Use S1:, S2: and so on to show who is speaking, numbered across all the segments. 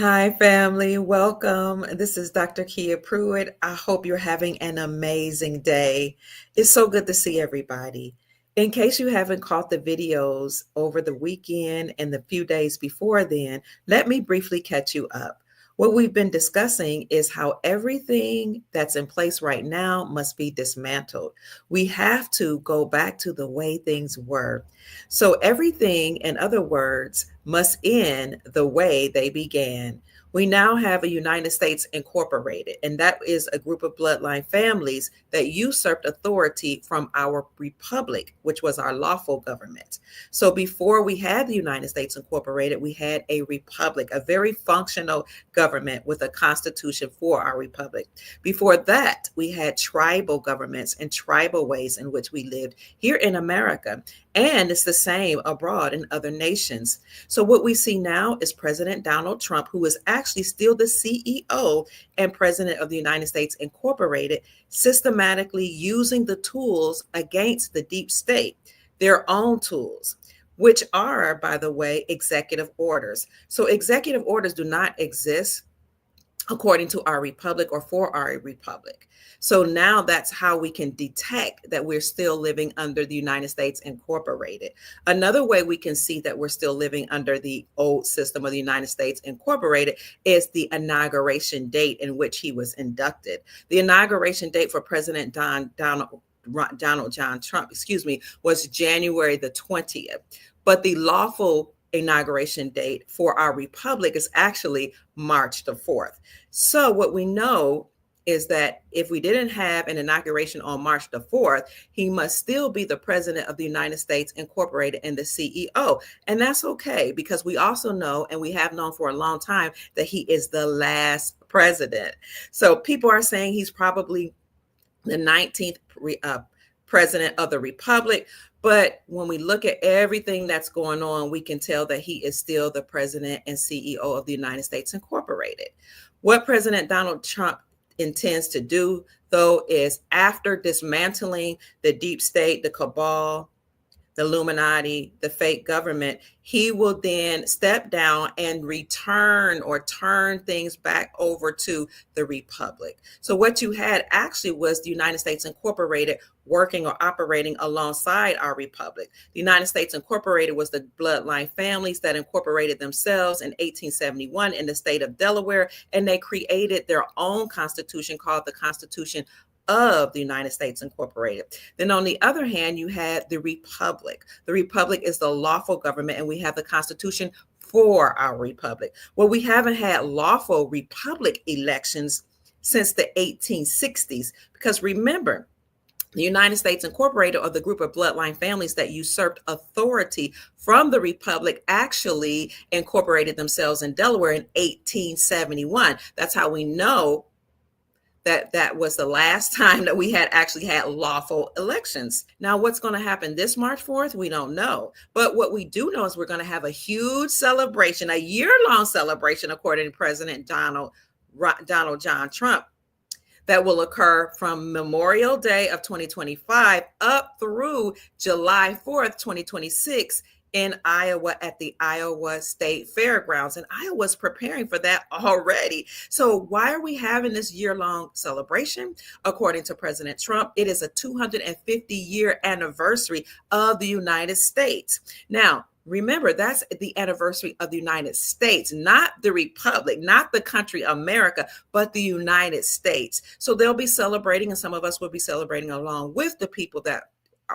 S1: Hi, family. Welcome. This is Dr. Kia Pruitt. I hope you're having an amazing day. It's so good to see everybody. In case you haven't caught the videos over the weekend and the few days before then, let me briefly catch you up. What we've been discussing is how everything that's in place right now must be dismantled. We have to go back to the way things were. So everything, in other words, must end the way they began. We now have a United States Incorporated, and that is a group of bloodline families that usurped authority from our republic, which was our lawful government. So before we had the United States Incorporated, we had a republic, a very functional government with a constitution for our republic. Before that, we had tribal governments and tribal ways in which we lived here in America. And it's the same abroad in other nations. So, what we see now is President Donald Trump, who is actually still the CEO and President of the United States Incorporated, systematically using the tools against the deep state, their own tools, which are, by the way, executive orders. So, executive orders do not exist according to our republic or for our republic. So now that's how we can detect that we're still living under the United States Incorporated. Another way we can see that we're still living under the old system of the United States Incorporated is the inauguration date in which he was inducted. The inauguration date for President Donald John Trump, was January the 20th. But the lawful inauguration date for our republic is actually March the 4th. So what we know is that if we didn't have an inauguration on March the 4th, he must still be the president of the United States Incorporated and the CEO. And that's okay, because we also know, and we have known for a long time, that he is the last president. So people are saying he's probably the 19th president of the republic. But when we look at everything that's going on, we can tell that he is still the president and CEO of the United States Incorporated. What President Donald Trump intends to do, though, is after dismantling the deep state, the cabal, the Illuminati, the fake government, he will then step down and return or turn things back over to the republic. So what you had actually was the United States Incorporated working or operating alongside our republic. The United States Incorporated was the bloodline families that incorporated themselves in 1871 in the state of Delaware, and they created their own constitution called the Constitution of the United States Incorporated. Then on the other hand, you had the Republic. The Republic is the lawful government, and we have the Constitution for our Republic. Well, we haven't had lawful Republic elections since the 1860s, because remember, the United States Incorporated, or the group of bloodline families that usurped authority from the Republic, actually incorporated themselves in Delaware in 1871. That's how we know that was the last time that we had actually had lawful elections. Now, what's going to happen this March 4th? We don't know. But what we do know is we're going to have a huge celebration, a year-long celebration, according to President Donald John Trump, that will occur from Memorial Day of 2025 up through July 4th, 2026 in Iowa at the Iowa State Fairgrounds. And Iowa's preparing for that already. So why are we having this year-long celebration? According to President Trump, it is a 250-year anniversary of the United States. Now, remember, that's the anniversary of the United States, not the Republic, not the country America, but the United States. So they'll be celebrating, and some of us will be celebrating along with the people that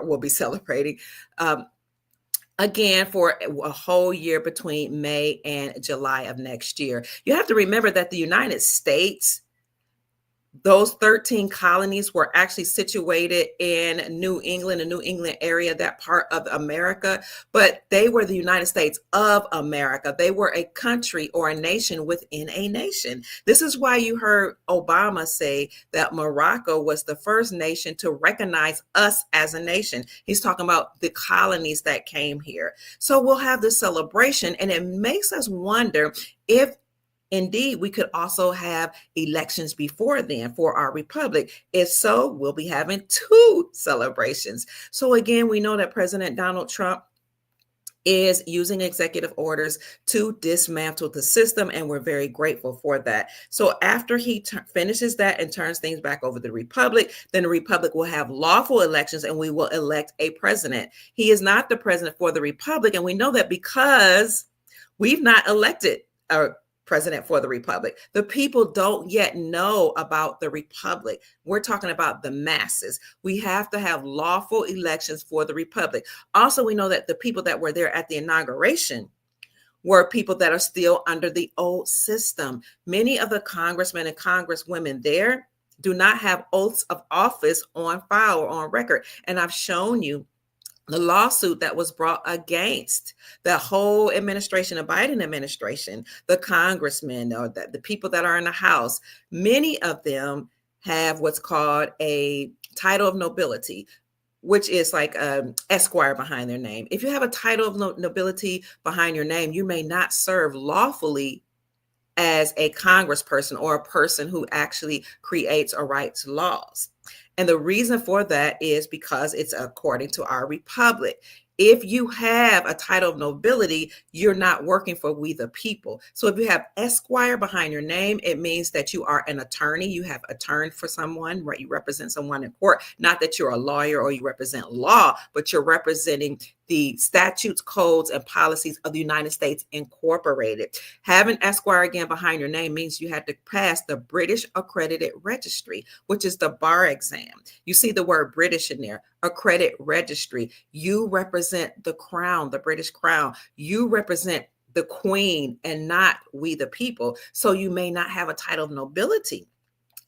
S1: will be celebrating again for a whole year between May and July of next year. You have to remember that the United States, those 13 colonies were actually situated in New England, a New England area, that part of America, but they were the United States of America. They were a country or a nation within a nation. This is why you heard Obama say that Morocco was the first nation to recognize us as a nation. He's talking about the colonies that came here. So we'll have this celebration, and it makes us wonder if indeed we could also have elections before then for our republic. If so, we'll be having two celebrations. So again, we know that President Donald Trump is using executive orders to dismantle the system, and we're very grateful for that. So after he finishes that and turns things back over to the Republic, then the Republic will have lawful elections and we will elect a president. He is not the president for the Republic, and we know that because we've not elected a president for the Republic. The people don't yet know about the Republic. We're talking about the masses. We have to have lawful elections for the Republic. Also, we know that the people that were there at the inauguration were people that are still under the old system. Many of the congressmen and congresswomen there do not have oaths of office on file or on record. And I've shown you the lawsuit that was brought against the whole administration, the Biden administration, the congressmen or the people that are in the House. Many of them have what's called a title of nobility, which is like Esquire behind their name. If you have a title of nobility behind your name, you may not serve lawfully as a congressperson or a person who actually creates or writes laws. And the reason for that is because it's according to our republic. If you have a title of nobility, you're not working for we the people. So if you have Esquire behind your name, it means that you are an attorney. You have attorneyed for someone, right? You represent someone in court. Not that you're a lawyer or you represent law, but you're representing the statutes, codes, and policies of the United States Incorporated. Having Esquire again behind your name means you had to pass the British Accredited Registry, which is the bar exam. You see the word British in there, accredited registry. You represent the crown, the British crown. You represent the queen and not we the people. So you may not have a title of nobility.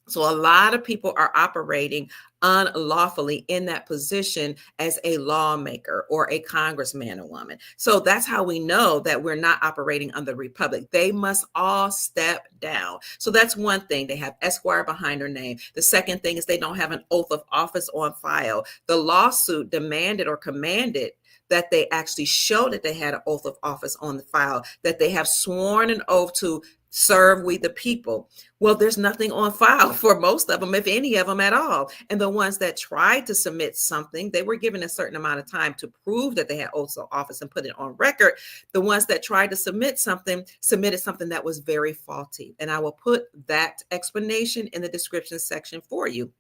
S1: So a lot of people are operating unlawfully in that position as a lawmaker or a congressman or woman. So that's how we know that we're not operating under the republic. They must all step down. So that's one thing. They have Esquire behind their name. The second thing is they don't have an oath of office on file. The lawsuit demanded or commanded that they actually show that they had an oath of office on the file, that they have sworn an oath to serve we the people. Well, there's nothing on file for most of them, if any of them at all. And the ones that tried to submit something, they were given a certain amount of time to prove that they had oaths of office and put it on record. The ones that tried to submitted something that was very faulty. And I will put that explanation in the description section for you.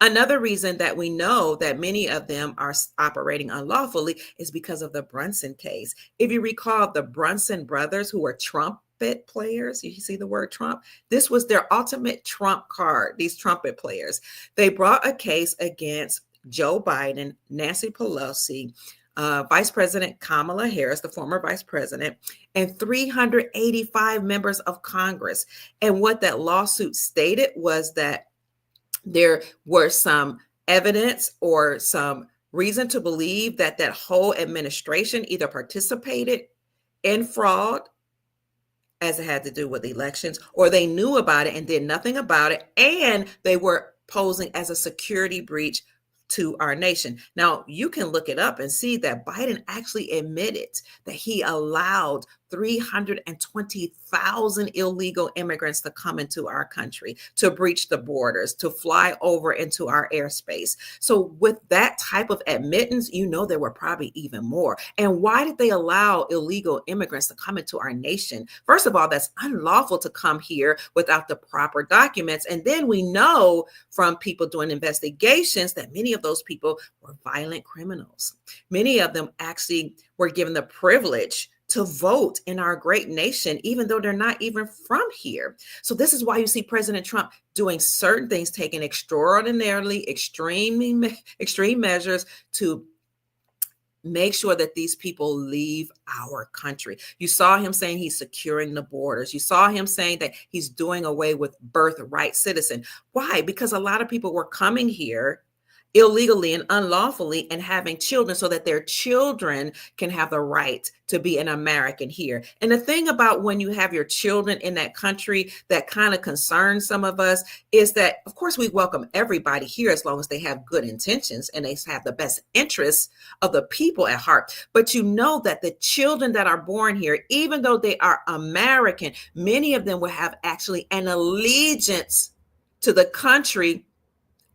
S1: Another reason that we know that many of them are operating unlawfully is because of the Brunson case. If you recall, the Brunson brothers, who were trumpet players, you see the word Trump, this was their ultimate trump card, these trumpet players. They brought a case against Joe Biden, Nancy Pelosi, Vice President Kamala Harris, the former vice president, and 385 members of Congress. And what that lawsuit stated was that there were some evidence or some reason to believe that that whole administration either participated in fraud as it had to do with elections, or they knew about it and did nothing about it, and they were posing as a security breach to our nation. Now, you can look it up and see that Biden actually admitted that he allowed 320,000 illegal immigrants to come into our country, to breach the borders, to fly over into our airspace. So with that type of admittance, you know there were probably even more. And why did they allow illegal immigrants to come into our nation? First of all, that's unlawful to come here without the proper documents. And then we know from people doing investigations that many of those people were violent criminals. Many of them actually were given the privilege to vote in our great nation, even though they're not even from here. So this is why you see President Trump doing certain things, taking extraordinarily extreme measures to make sure that these people leave our country. You saw him saying he's securing the borders. You saw him saying that he's doing away with birthright citizen. Why? Because a lot of people were coming here illegally and unlawfully and having children so that their children can have the right to be an American here. And the thing about when you have your children in that country that kind of concerns some of us is that, of course, we welcome everybody here as long as they have good intentions and they have the best interests of the people at heart. But you know that the children that are born here, even though they are American, many of them will have actually an allegiance to the country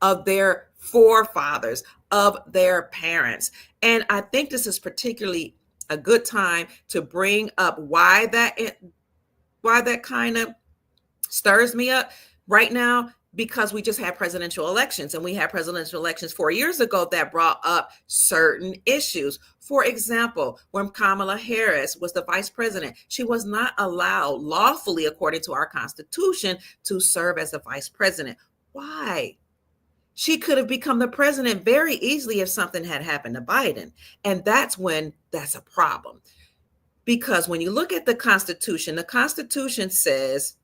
S1: of their forefathers, of their parents. And I think this is particularly a good time to bring up why that kind of stirs me up right now, because we just had presidential elections, and we had presidential elections 4 years ago that brought up certain issues. For example, when Kamala Harris was the vice president, she was not allowed lawfully, according to our Constitution, to serve as the vice president. Why? She could have become the president very easily if something had happened to Biden. And that's a problem. Because when you look at the Constitution says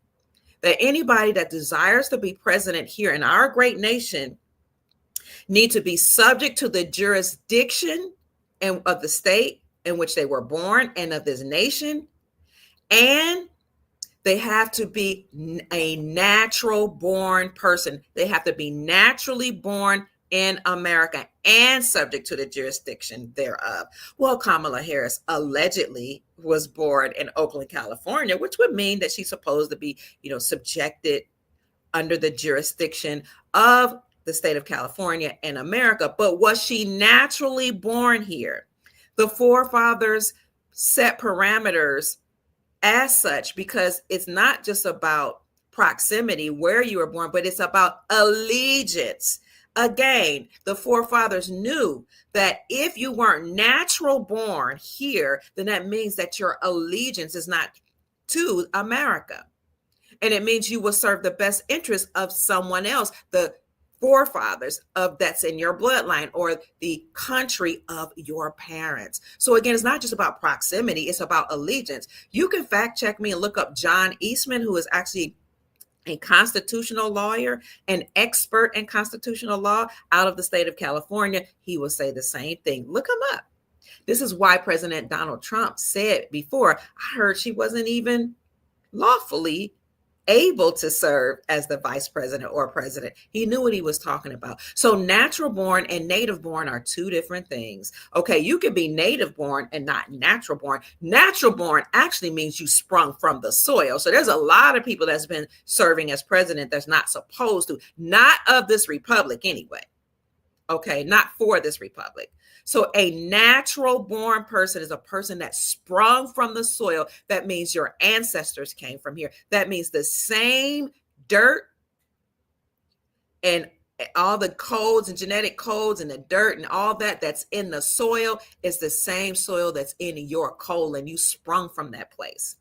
S1: that anybody that desires to be president here in our great nation need to be subject to the jurisdiction of the state in which they were born and of this nation, and they have to be a natural born person. They have to be naturally born in America and subject to the jurisdiction thereof. Well, Kamala Harris allegedly was born in Oakland, California, which would mean that she's supposed to be, subjected under the jurisdiction of the state of California and America. But was she naturally born here? The forefathers set parameters as such, because it's not just about proximity where you were born, but it's about allegiance. Again, the forefathers knew that if you weren't natural born here, then that means that your allegiance is not to America. And it means you will serve the best interest of someone else, the forefathers of that's in your bloodline, or the country of your parents. So again, it's not just about proximity, it's about allegiance. You can fact check me and look up John Eastman, who is actually a constitutional lawyer, an expert in constitutional law out of the state of California. He will say the same thing. Look him up. This is why President Donald Trump said before, I heard she wasn't even lawfully able to serve as the vice president or president. He knew what he was talking about. So natural born and native born are two different things. Okay, you can be native born and not natural born. Natural born actually means you sprung from the soil. So there's a lot of people that's been serving as president that's not supposed to, not of this republic anyway. Okay, not for this republic. So a natural born person is a person that sprung from the soil. That means your ancestors came from here. That means the same dirt and all the codes and genetic codes and the dirt and all that's in the soil is the same soil that's in your colon. You sprung from that place.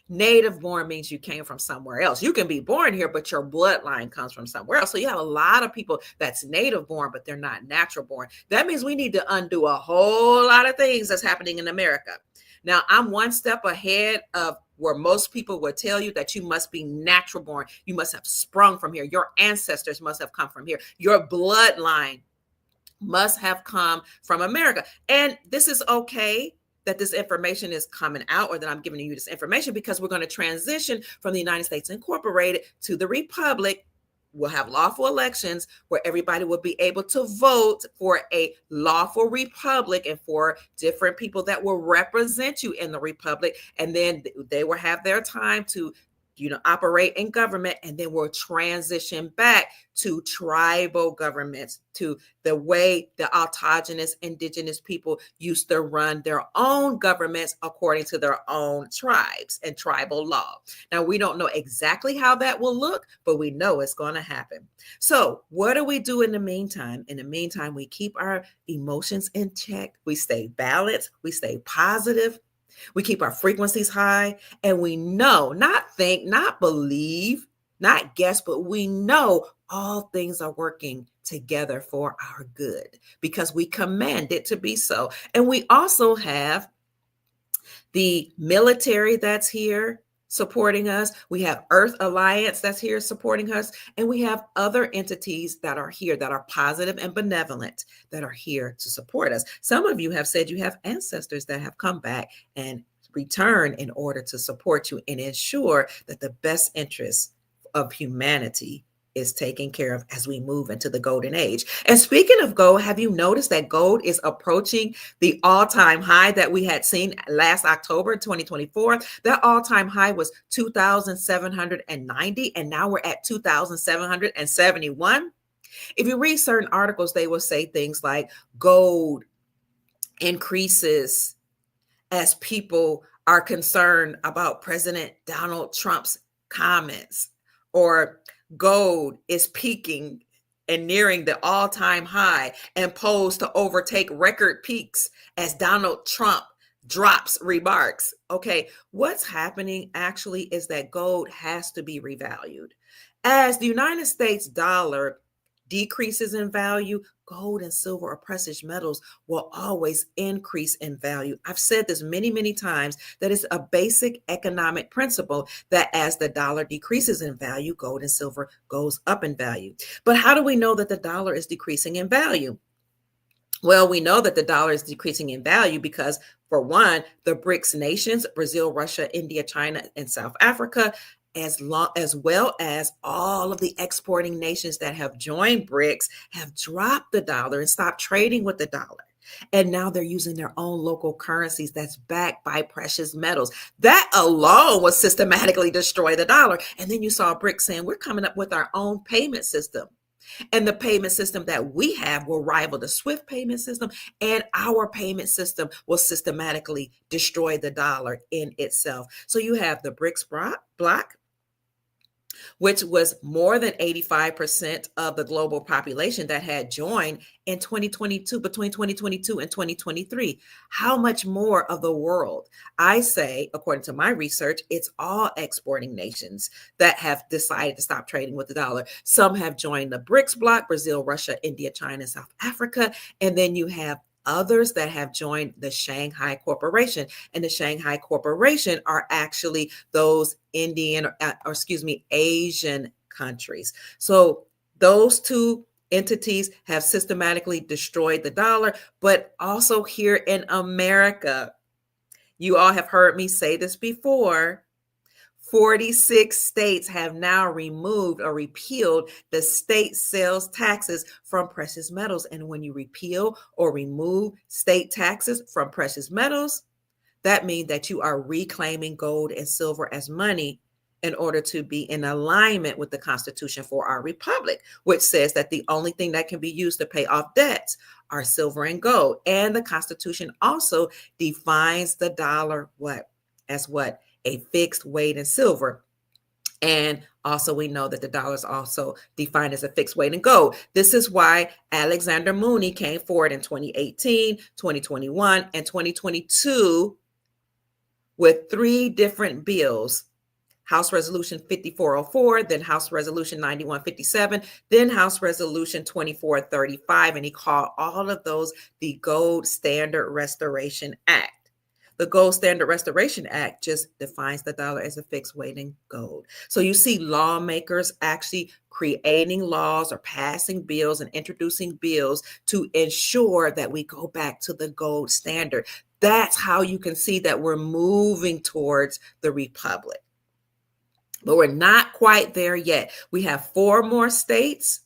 S1: Native born means you came from somewhere else. You can be born here, but your bloodline comes from somewhere else. So you have a lot of people that's native born, but they're not natural born. That means we need to undo a whole lot of things that's happening in America. Now, I'm one step ahead of where most people would tell you that you must be natural born. You must have sprung from here. Your ancestors must have come from here. Your bloodline must have come from America. And this is okay that this information is coming out, or that I'm giving you this information, because we're going to transition from the United States Incorporated to the Republic. We'll have lawful elections where everybody will be able to vote for a lawful republic and for different people that will represent you in the republic. And then they will have their time to operate in government, and then we'll transition back to tribal governments, to the way the autogenous indigenous people used to run their own governments according to their own tribes and tribal law. Now, we don't know exactly how that will look, but we know it's going to happen. So what do we do in the meantime? In the meantime, we keep our emotions in check. We stay balanced. We stay positive. We keep our frequencies high, and we know, not think, not believe, not guess, but we know all things are working together for our good because we command it to be so. And we also have the military that's here supporting us. We have Earth Alliance that's here supporting us. And we have other entities that are here that are positive and benevolent that are here to support us. Some of you have said you have ancestors that have come back and return in order to support you and ensure that the best interests of humanity is taken care of as we move into the golden age. And speaking of gold, have you noticed that gold is approaching the all-time high that we had seen last October 2024? That all-time high was 2,790, and now we're at 2,771. If you read certain articles, they will say things like gold increases as people are concerned about President Donald Trump's comments, or gold is peaking and nearing the all-time high and posed to overtake record peaks as Donald Trump drops remarks. Okay, what's happening actually is that gold has to be revalued. As the United States dollar decreases in value, gold and silver or precious metals will always increase in value. I've said this many, many times that it's a basic economic principle that as the dollar decreases in value, gold and silver goes up in value. But how do we know that the dollar is decreasing in value? Well, we know that the dollar is decreasing in value because, for one, the BRICS nations, Brazil, Russia, India, China, and South Africa, as well as all of the exporting nations that have joined BRICS, have dropped the dollar and stopped trading with the dollar. And now they're using their own local currencies that's backed by precious metals. That alone will systematically destroy the dollar. And then you saw BRICS saying, we're coming up with our own payment system. And the payment system that we have will rival the SWIFT payment system, and our payment system will systematically destroy the dollar in itself. So you have the BRICS bloc, which was more than 85% of the global population that had joined in 2022, between 2022 and 2023. How much more of the world? I say, according to my research, it's all exporting nations that have decided to stop trading with the dollar. Some have joined the BRICS bloc: Brazil, Russia, India, China, South Africa. And then you have others that have joined the Shanghai Corporation. And the Shanghai Corporation are actually those Asian countries. So those two entities have systematically destroyed the dollar, but also here in America, you all have heard me say this before, 46 states have now removed or repealed the state sales taxes from precious metals. And when you repeal or remove state taxes from precious metals, that means that you are reclaiming gold and silver as money in order to be in alignment with the Constitution for our republic, which says that the only thing that can be used to pay off debts are silver and gold. And the Constitution also defines the dollar as a fixed weight in silver. And also, we know that the dollar is also defined as a fixed weight in gold. This is why Alexander Mooney came forward in 2018, 2021, and 2022 with 3 different bills: House Resolution 5404, then House Resolution 9157, then House Resolution 2435. And he called all of those the Gold Standard Restoration Act. The Gold Standard Restoration Act just defines the dollar as a fixed weight in gold. So you see lawmakers actually creating laws or passing bills and introducing bills to ensure that we go back to the gold standard. That's how you can see that we're moving towards the republic. But we're not quite there yet. We have 4 more states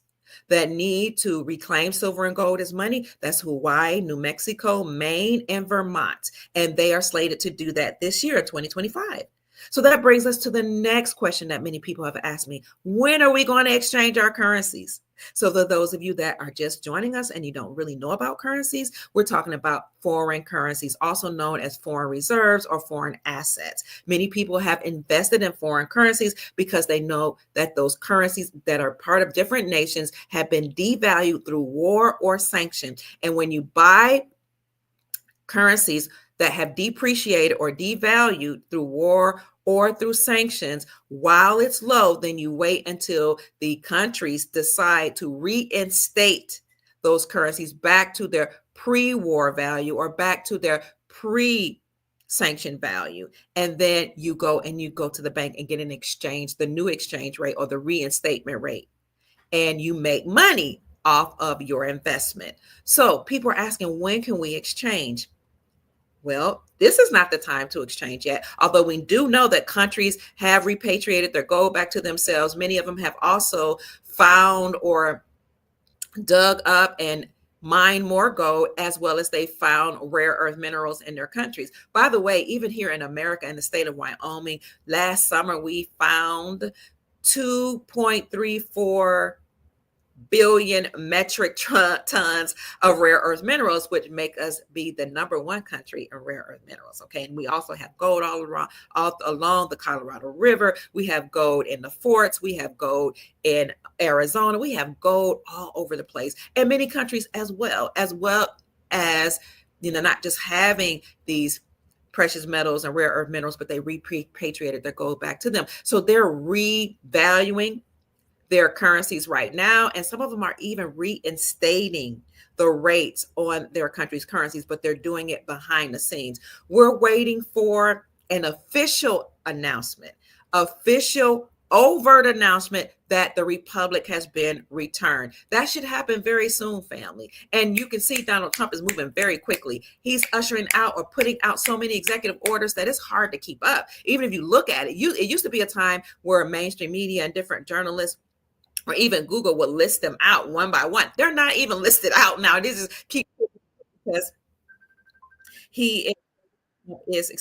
S1: that need to reclaim silver and gold as money. That's Hawaii, New Mexico, Maine, and Vermont. And they are slated to do that this year, 2025. So that brings us to the next question that many people have asked me. When are we going to exchange our currencies? So for those of you that are just joining us and you don't really know about currencies, we're talking about foreign currencies, also known as foreign reserves or foreign assets. Many people have invested in foreign currencies because they know that those currencies that are part of different nations have been devalued through war or sanction. And when you buy currencies that have depreciated or devalued through war or through sanctions, while it's low, then you wait until the countries decide to reinstate those currencies back to their pre-war value or back to their pre-sanction value. And then you go to the bank and get an exchange, the new exchange rate or the reinstatement rate, and you make money off of your investment. So people are asking, when can we exchange? Well, this is not the time to exchange yet, although we do know that countries have repatriated their gold back to themselves. Many of them have also found or dug up and mined more gold, as well as they found rare earth minerals in their countries. By the way, even here in America, in the state of Wyoming, last summer we found 2.34 billion metric tons of rare earth minerals, which make us be the number one country in rare earth minerals. Okay. And we also have gold all around, all along the Colorado River. We have gold in the forts. We have gold in Arizona. We have gold all over the place, and many countries as not just having these precious metals and rare earth minerals, but they repatriated their gold back to them. So they're revaluing their currencies right now, and some of them are even reinstating the rates on their country's currencies, but they're doing it behind the scenes. We're waiting for an official announcement, official overt announcement that the republic has been returned. That should happen very soon, family. And you can see Donald Trump is moving very quickly. He's ushering out or putting out so many executive orders that it's hard to keep up. Even if you look at it, it used to be a time where mainstream media and different journalists or even Google would list them out one by one. They're not even listed out now. This is keep because he is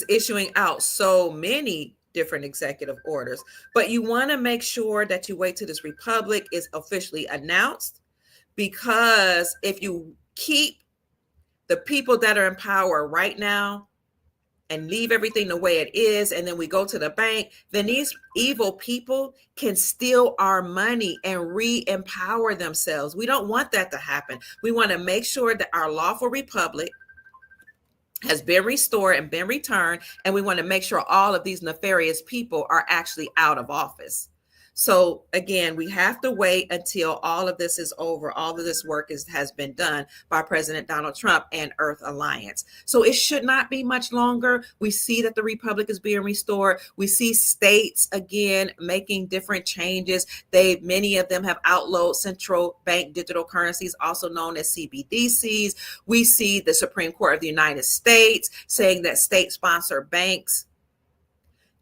S1: issuing out so many different executive orders. But you want to make sure that you wait till this republic is officially announced, because if you keep the people that are in power right now and leave everything the way it is, and then we go to the bank, then these evil people can steal our money and re-empower themselves. We don't want that to happen. We want to make sure that our lawful republic has been restored and been returned, and we want to make sure all of these nefarious people are actually out of office. So again, we have to wait until all of this is over. All of this work has been done by President Donald Trump and Earth Alliance. So it should not be much longer. We see that the republic is being restored. We see states again making different changes. Many of them have outlawed central bank digital currencies, also known as CBDCs. We see the Supreme Court of the United States saying that state-sponsored banks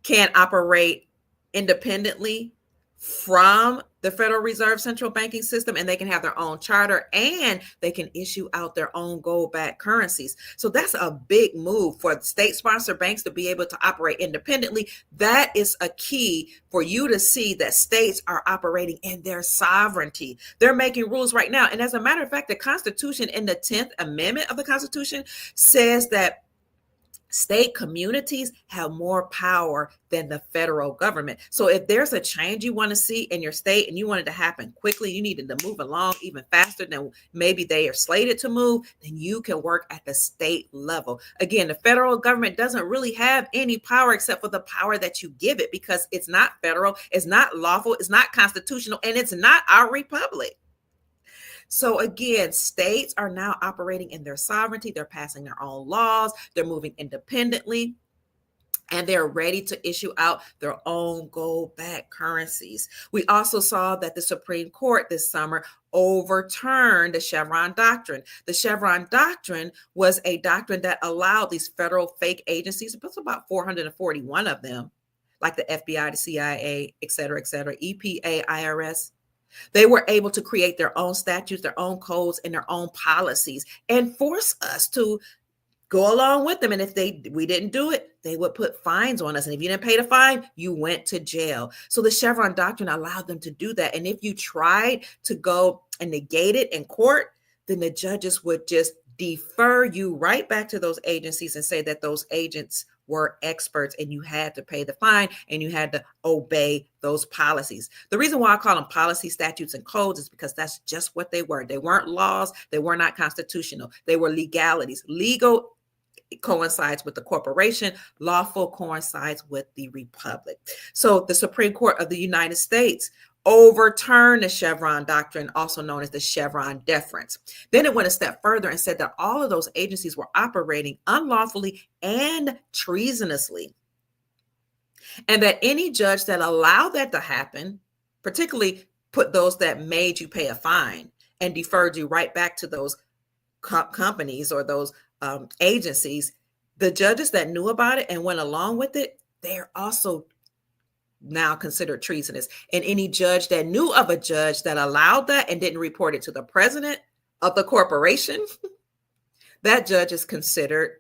S1: can operate independently from the Federal Reserve central banking system, and they can have their own charter, and they can issue out their own gold-backed currencies. So that's a big move for the state-sponsored banks to be able to operate independently. That is a key for you to see that states are operating in their sovereignty. They're making rules right now. And as a matter of fact, the Constitution in the 10th Amendment of the Constitution says that state communities have more power than the federal government. So if there's a change you want to see in your state and you want it to happen quickly, you needed to move along even faster than maybe they are slated to move, then you can work at the state level. Again, the federal government doesn't really have any power except for the power that you give it, because it's not federal, it's not lawful, it's not constitutional, and it's not our republic. So again, states are now operating in their sovereignty. They're passing their own laws. They're moving independently, and they're ready to issue out their own gold-backed currencies. We also saw that the Supreme Court this summer overturned the Chevron doctrine. The Chevron doctrine was a doctrine that allowed these federal fake agencies, it was about 441 of them, like the FBI, the CIA, et cetera, EPA, IRS. They were able to create their own statutes, their own codes, and their own policies, and force us to go along with them. And if we didn't do it, they would put fines on us. And if you didn't pay the fine, you went to jail. So the Chevron doctrine allowed them to do that. And if you tried to go and negate it in court, then the judges would just defer you right back to those agencies and say that those agents were experts and you had to pay the fine and you had to obey those policies. The reason why I call them policy, statutes, and codes is because that's just what they were. They weren't laws. They were not constitutional. They were legalities. Legal coincides with the corporation. Lawful coincides with the republic. So the Supreme Court of the United States overturned the Chevron doctrine, also known as the Chevron deference. Then it went a step further and said that all of those agencies were operating unlawfully and treasonously, and that any judge that allowed that to happen, particularly put those that made you pay a fine and deferred you right back to those companies or those agencies, the judges that knew about it and went along with it, they're also now considered treasonous. And any judge that knew of a judge that allowed that and didn't report it to the president of the corporation, that judge is considered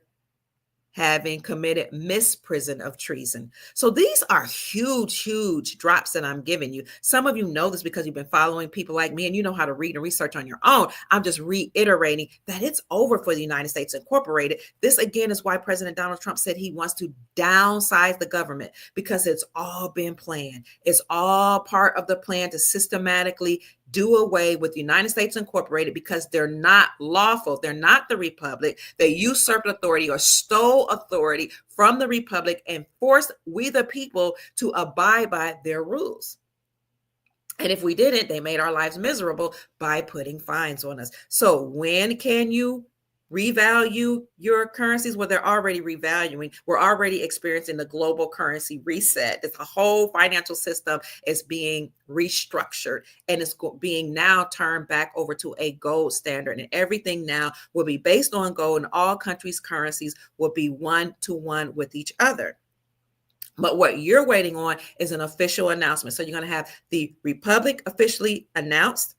S1: having committed misprision of treason. So these are huge, huge drops that I'm giving you. Some of you know this because you've been following people like me and you know how to read and research on your own. I'm just reiterating that it's over for the United States Incorporated. This again is why President Donald Trump said he wants to downsize the government, because it's all been planned. It's all part of the plan to systematically do away with the United States Incorporated, because they're not lawful. They're not the Republic. They usurped authority or stole authority from the Republic and forced we the people to abide by their rules. And if we didn't, they made our lives miserable by putting fines on us. So when can you revalue your currencies? Well, they're already revaluing. We're already experiencing the global currency reset. The whole financial system is being restructured and it's being now turned back over to a gold standard. And everything now will be based on gold, and all countries' currencies will be one-to-one with each other. But what you're waiting on is an official announcement. So you're going to have the Republic officially announced.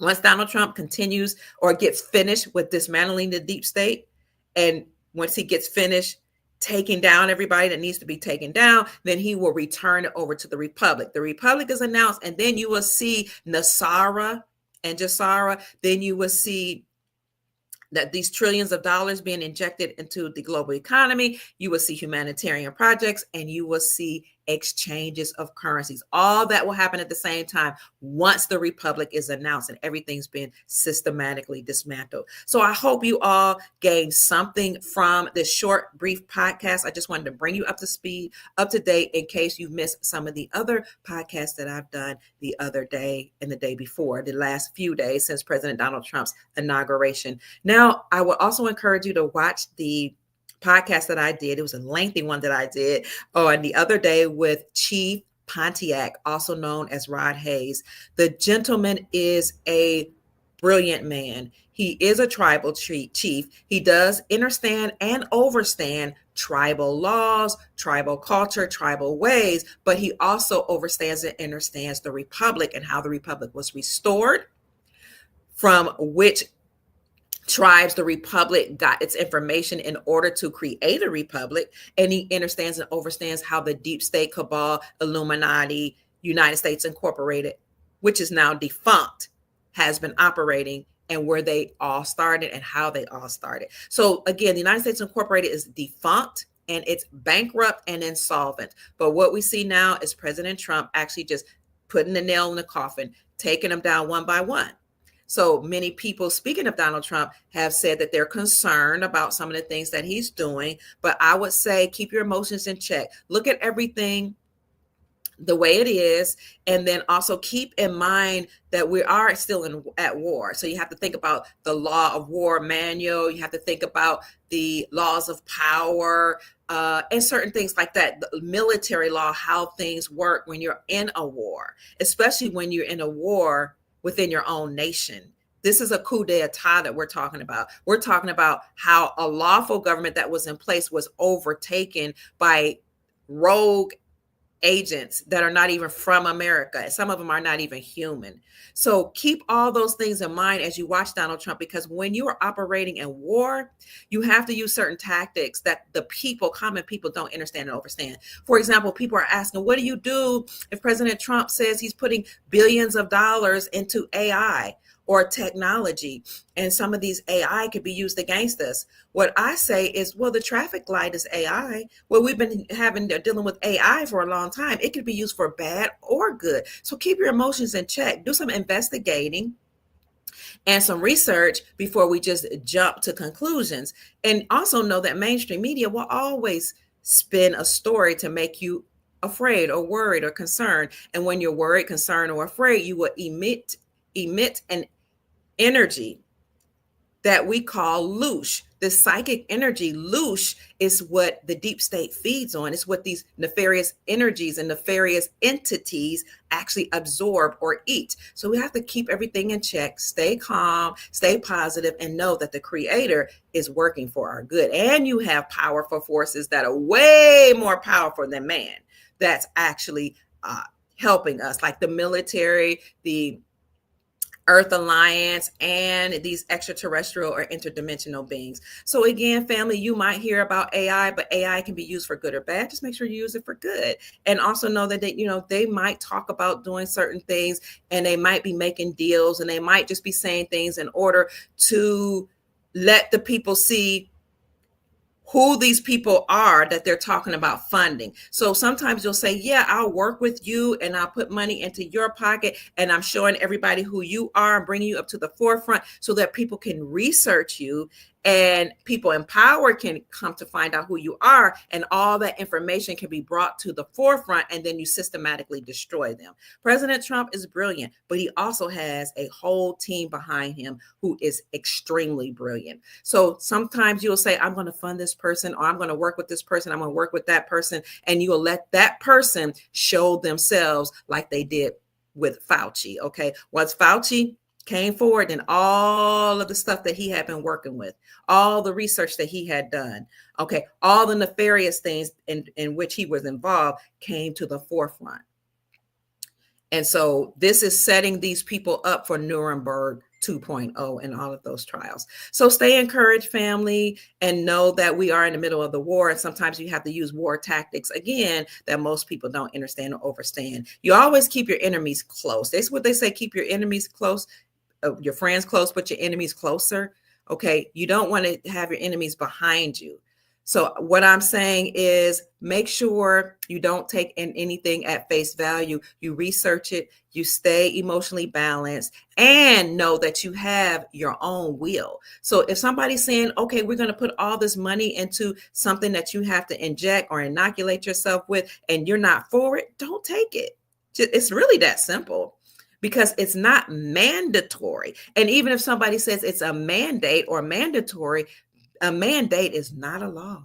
S1: Once Donald Trump continues or gets finished with dismantling the deep state, and once he gets finished taking down everybody that needs to be taken down, then he will return it over to the Republic. The Republic is announced, and then you will see Nasara and Jassara. Then you will see that these trillions of dollars being injected into the global economy. You will see humanitarian projects, and you will see exchanges of currencies. All that will happen at the same time once the Republic is announced and everything's been systematically dismantled. So I hope you all gained something from this short, brief podcast. I just wanted to bring you up to speed, up to date, in case you missed some of the other podcasts that I've done the other day and the day before, the last few days since President Donald Trump's inauguration. Now, I will also encourage you to watch the podcast that I did. It was a lengthy one that I did on the other day with Chief Pontiac, also known as Rod Hayes. The gentleman is a brilliant man. He is a tribal chief. He does understand and overstand tribal laws, tribal culture, tribal ways, but he also overstands and understands the Republic and how the Republic was restored, from which tribes the Republic got its information in order to create a republic. And he understands and overstands how the deep state cabal, Illuminati, United States Incorporated, which is now defunct, has been operating, and where they all started and how they all started. So again, the United States Incorporated is defunct and it's bankrupt and insolvent. But what we see now is President Trump actually just putting the nail in the coffin, taking them down one by one. So many people, speaking of Donald Trump, have said that they're concerned about some of the things that he's doing. But I would say keep your emotions in check. Look at everything the way it is, and then also keep in mind that we are still at war. So you have to think about the law of war manual. You have to think about the laws of power and certain things like that. The military law, how things work when you're in a war, especially when you're in a war within your own nation. This is a coup d'etat that we're talking about. We're talking about how a lawful government that was in place was overtaken by rogue agents that are not even from America. Some of them are not even human. So keep all those things in mind as you watch Donald Trump, because when you are operating in war, you have to use certain tactics that the people, common people, don't understand and understand. For example, people are asking, what do you do if President Trump says he's putting billions of dollars into AI or technology, and some of these AI could be used against us? What I say is, well, the traffic light is AI. Well, we've been dealing with AI for a long time. It could be used for bad or good. So keep your emotions in check. Do some investigating and some research before we just jump to conclusions. And also know that mainstream media will always spin a story to make you afraid or worried or concerned. And when you're worried, concerned, or afraid, you will emit an energy that we call loosh. This psychic energy, loosh, is what the deep state feeds on. It's what these nefarious energies and nefarious entities actually absorb or eat. So we have to keep everything in check, stay calm, stay positive, and know that the Creator is working for our good. And you have powerful forces that are way more powerful than man that's actually helping us, like the military, the Earth Alliance, and these extraterrestrial or interdimensional beings. So again, family, you might hear about AI, but AI can be used for good or bad. Just make sure you use it for good. And also know that they might talk about doing certain things, and they might be making deals, and they might just be saying things in order to let the people see who these people are that they're talking about funding. So sometimes you'll say, yeah, I'll work with you and I'll put money into your pocket, and I'm showing everybody who you are and bringing you up to the forefront so that people can research you, and people in power can come to find out who you are, and all that information can be brought to the forefront, and then you systematically destroy them. President Trump is brilliant, but he also has a whole team behind him who is extremely brilliant. So sometimes you'll say, I'm going to fund this person, or I'm going to work with this person, I'm going to work with that person, and you'll let that person show themselves like they did with Fauci. Okay. Once Fauci came forward, and all of the stuff that he had been working with, all the research that he had done, okay, all the nefarious things in which he was involved came to the forefront. And so this is setting these people up for Nuremberg 2.0 and all of those trials. So stay encouraged, family, and know that we are in the middle of the war. And sometimes you have to use war tactics, again, that most people don't understand or understand. You always keep your enemies close. That's what they say, keep your enemies close, your friends close, but your enemies closer. Okay. You don't want to have your enemies behind you. So what I'm saying is, make sure you don't take in anything at face value. You research it, you stay emotionally balanced, and know that you have your own will. So if somebody's saying, okay, we're going to put all this money into something that you have to inject or inoculate yourself with, and you're not for it, don't take it. It's really that simple, because it's not mandatory. And even if somebody says it's a mandate or mandatory, a mandate is not a law.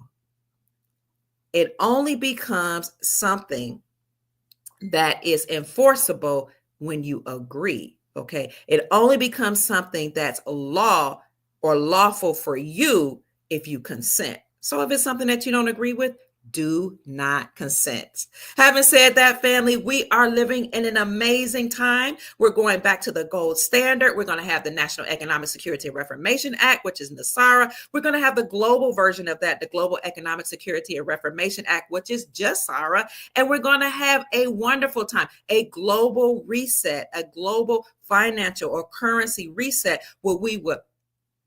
S1: It only becomes something that is enforceable when you agree. Okay. It only becomes something that's a law or lawful for you if you consent. So if it's something that you don't agree with, do not consent. Having said that, family, we are living in an amazing time. We're going back to the gold standard. We're going to have the National Economic Security and Reformation Act, which is NESARA. We're going to have the global version of that, the Global Economic Security and Reformation Act, which is just SARA. And we're going to have a wonderful time, a global reset, a global financial or currency reset, where we will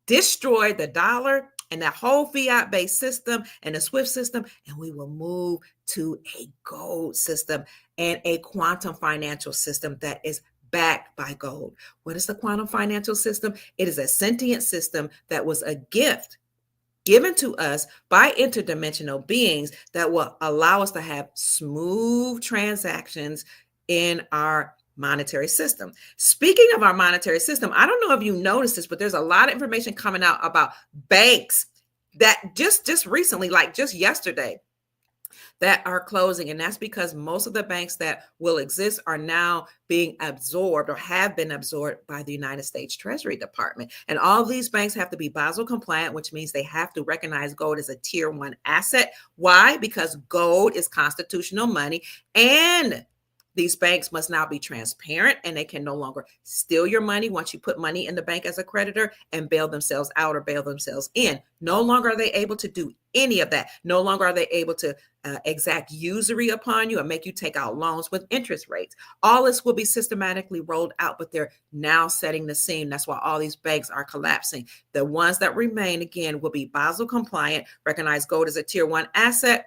S1: destroy the dollar and that whole fiat-based system and the SWIFT system, and we will move to a gold system and a quantum financial system that is backed by gold. What is the quantum financial system? It is a sentient system that was a gift given to us by interdimensional beings that will allow us to have smooth transactions in our monetary system. Speaking of our monetary system, I don't know if you noticed this, but there's a lot of information coming out about banks that just recently, like just yesterday, that are closing. And that's because most of the banks that will exist are now being absorbed or have been absorbed by the United States Treasury Department. And all these banks have to be Basel compliant, which means they have to recognize gold as a tier 1 asset. Why? Because gold is constitutional money, and these banks must now be transparent, and they can no longer steal your money once you put money in the bank as a creditor and bail themselves out or bail themselves in. No longer are they able to do any of that. No longer are they able to exact usury upon you or make you take out loans with interest rates. All this will be systematically rolled out, but they're now setting the scene. That's why all these banks are collapsing. The ones that remain, again, will be Basel compliant, recognize gold as a tier 1 asset,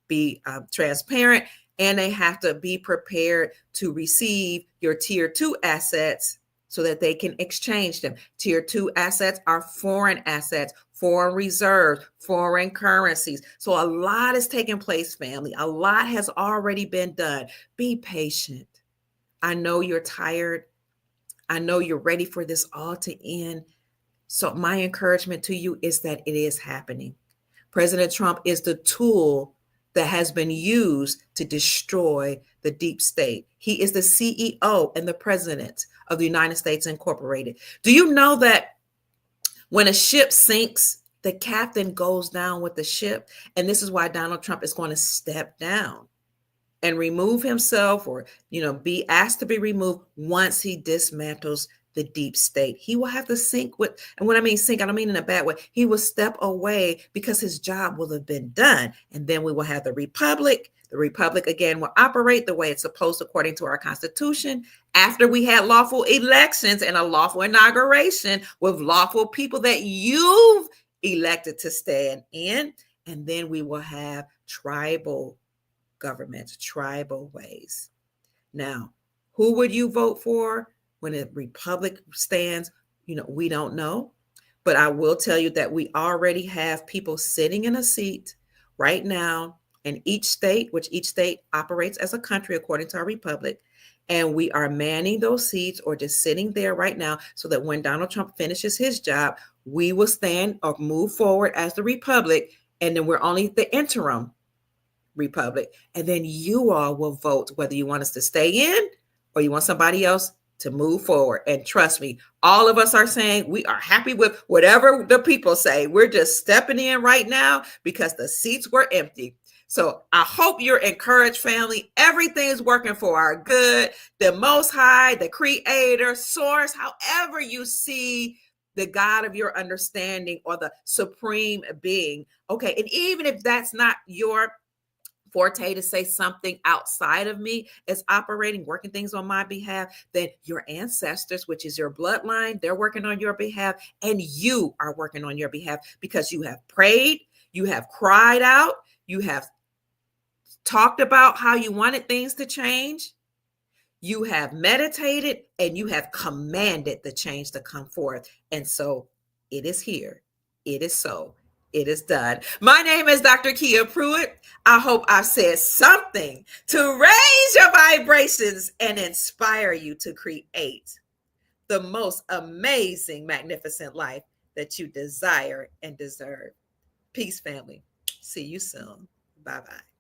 S1: be transparent, and they have to be prepared to receive your tier 2 assets so that they can exchange them. Tier 2 assets are foreign assets, foreign reserves, foreign currencies. So a lot is taking place, family. A lot has already been done. Be patient. I know you're tired. I know you're ready for this all to end. So my encouragement to you is that it is happening. President Trump is the tool that has been used to destroy the deep state. He is the CEO and the president of the United States Incorporated. Do you know that when a ship sinks, the captain goes down with the ship? And this is why Donald Trump is going to step down and remove himself, or be asked to be removed once he dismantles the deep state. He will have to sink with, and when I mean sink, I don't mean in a bad way. He will step away because his job will have been done. And then we will have the republic. The republic again will operate the way it's supposed to according to our Constitution. After we had lawful elections and a lawful inauguration with lawful people that you've elected to stand in. And then we will have tribal governments, tribal ways. Now, who would you vote for when a republic stands? We don't know. But I will tell you that we already have people sitting in a seat right now in each state, which each state operates as a country according to our republic. And we are manning those seats or just sitting there right now so that when Donald Trump finishes his job, we will stand or move forward as the republic. And then we're only the interim republic. And then you all will vote whether you want us to stay in or you want somebody else to move forward. And trust me, all of us are saying we are happy with whatever the people say. We're just stepping in right now because the seats were empty. So I hope you're encouraged, family. Everything is working for our good. The Most High, the Creator, Source, however you see the God of your understanding or the Supreme Being. Okay, and even if that's not your forte to say something outside of me is operating, working things on my behalf, then your ancestors, which is your bloodline, they're working on your behalf, and you are working on your behalf because you have prayed, you have cried out, you have talked about how you wanted things to change, you have meditated, and you have commanded the change to come forth. And so it is here. It is so. It is done. My name is Dr. Kia Pruitt. I hope I've said something to raise your vibrations and inspire you to create the most amazing, magnificent life that you desire and deserve. Peace, family. See you soon. Bye-bye.